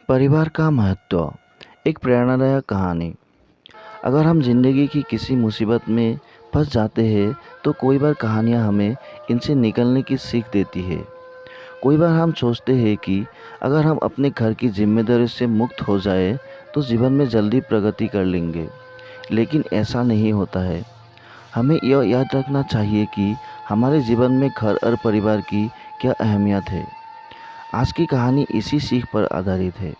परिवार का महत्व। एक प्रेरणादायक कहानी। अगर हम ज़िंदगी की किसी मुसीबत में फंस जाते हैं तो कई बार कहानियाँ हमें इनसे निकलने की सीख देती है। कई बार हम सोचते हैं कि अगर हम अपने घर की जिम्मेदारी से मुक्त हो जाए तो जीवन में जल्दी प्रगति कर लेंगे, लेकिन ऐसा नहीं होता है। हमें यह याद रखना चाहिए कि हमारे जीवन में घर और परिवार की क्या अहमियत है। आज की कहानी इसी सीख पर आधारित है।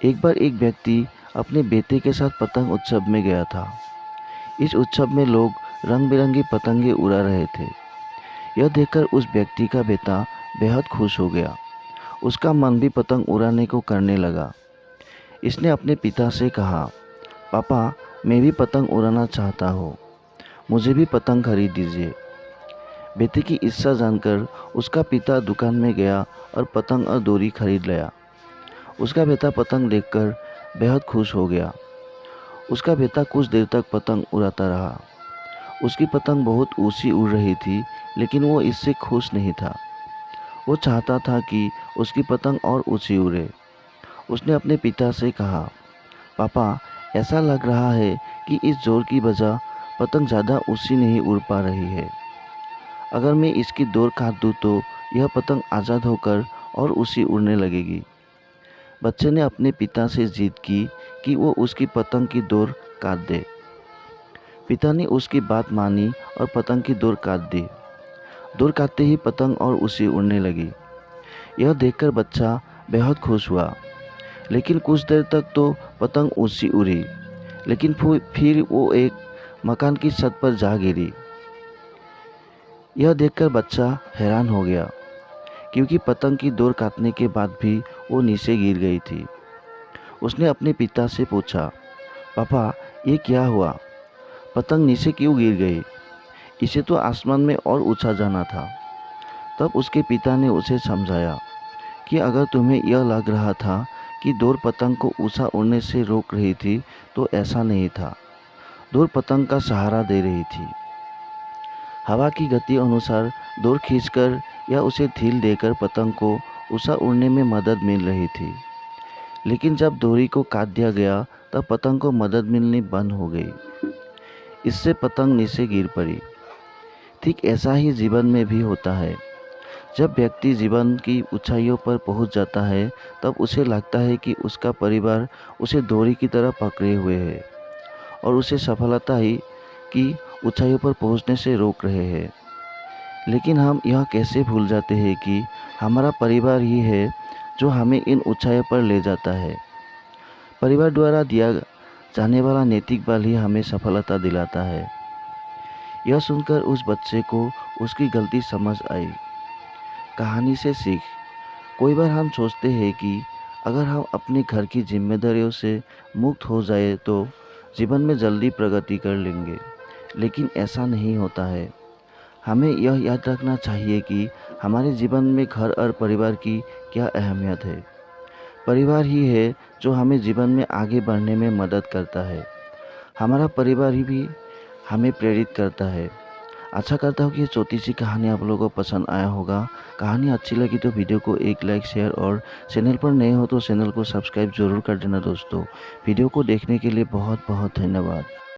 एक बार एक व्यक्ति अपने बेटे के साथ पतंग उत्सव में गया था। इस उत्सव में लोग रंग बिरंगी पतंगे उड़ा रहे थे। यह देखकर उस व्यक्ति का बेटा बेहद खुश हो गया। उसका मन भी पतंग उड़ाने को करने लगा। इसने अपने पिता से कहा, पापा, मैं भी पतंग उड़ाना चाहता हूँ, मुझे भी पतंग खरीद दीजिए। बेटे की इच्छा जानकर उसका पिता दुकान में गया और पतंग और डोरी खरीद लाया। उसका बेटा पतंग देखकर बेहद खुश हो गया। उसका बेटा कुछ देर तक पतंग उड़ाता रहा। उसकी पतंग बहुत ऊंची उड़ रही थी, लेकिन वो इससे खुश नहीं था। वो चाहता था कि उसकी पतंग और ऊंची उड़े। उसने अपने पिता से कहा, पापा, ऐसा लग रहा है कि इस जोर की वजह पतंग ज़्यादा ऊंची नहीं उड़ पा रही है। अगर मैं इसकी डोर काट दूँ तो यह पतंग आज़ाद होकर और ऊंची उड़ने लगेगी। बच्चे ने अपने पिता से जिद की कि वो उसकी पतंग की डोर काट दे। पिता ने उसकी बात मानी और पतंग की डोर काट दी। डोर काटते ही पतंग और ऊंची उड़ने लगी। यह देखकर बच्चा बेहद खुश हुआ, लेकिन कुछ देर तक तो पतंग ऊंची उड़ी, लेकिन फिर वो एक मकान की छत पर जा गिरी। यह देखकर बच्चा हैरान हो गया, क्योंकि पतंग की डोर काटने के बाद भी वो नीचे गिर गई थी। उसने अपने पिता से पूछा, पापा, ये क्या हुआ? पतंग नीचे क्यों गिर गई? इसे तो आसमान में और ऊंचा जाना था। तब उसके पिता ने उसे समझाया कि अगर तुम्हें यह लग रहा था कि डोर पतंग को ऊंचा उड़ने से रोक रही थी, तो ऐसा नहीं था। डोर पतंग का सहारा दे रही थी। हवा की गति अनुसार डोर खींचकर या उसे ढील देकर पतंग को ऊंचा उड़ने में मदद मिल रही थी। लेकिन जब डोरी को काट दिया गया तब पतंग को मदद मिलनी बंद हो गई। इससे पतंग नीचे गिर पड़ी। ठीक ऐसा ही जीवन में भी होता है। जब व्यक्ति जीवन की ऊंचाइयों पर पहुंच जाता है तब उसे लगता है कि उसका परिवार उसे डोरी की तरह पकड़े हुए है और उसे सफलता ही की ऊंचाइयों पर पहुंचने से रोक रहे हैं। लेकिन हम यह कैसे भूल जाते हैं कि हमारा परिवार ही है जो हमें इन ऊंचाइयों पर ले जाता है। परिवार द्वारा दिया जाने वाला नैतिक बल ही हमें सफलता दिलाता है। यह सुनकर उस बच्चे को उसकी गलती समझ आई। कहानी से सीख। कई बार हम सोचते हैं कि अगर हम अपने घर की जिम्मेदारियों से मुक्त हो जाए तो जीवन में जल्दी प्रगति कर लेंगे, लेकिन ऐसा नहीं होता है। हमें यह याद रखना चाहिए कि हमारे जीवन में घर और परिवार की क्या अहमियत है। परिवार ही है जो हमें जीवन में आगे बढ़ने में मदद करता है। हमारा परिवार ही भी हमें प्रेरित करता है। आशा करता हूँ कि ये छोटी सी कहानी आप लोगों को पसंद आया होगा। कहानी अच्छी लगी तो वीडियो को एक लाइक, शेयर और चैनल पर नए हो तो चैनल को सब्सक्राइब जरूर कर देना दोस्तों। वीडियो को देखने के लिए बहुत बहुत धन्यवाद।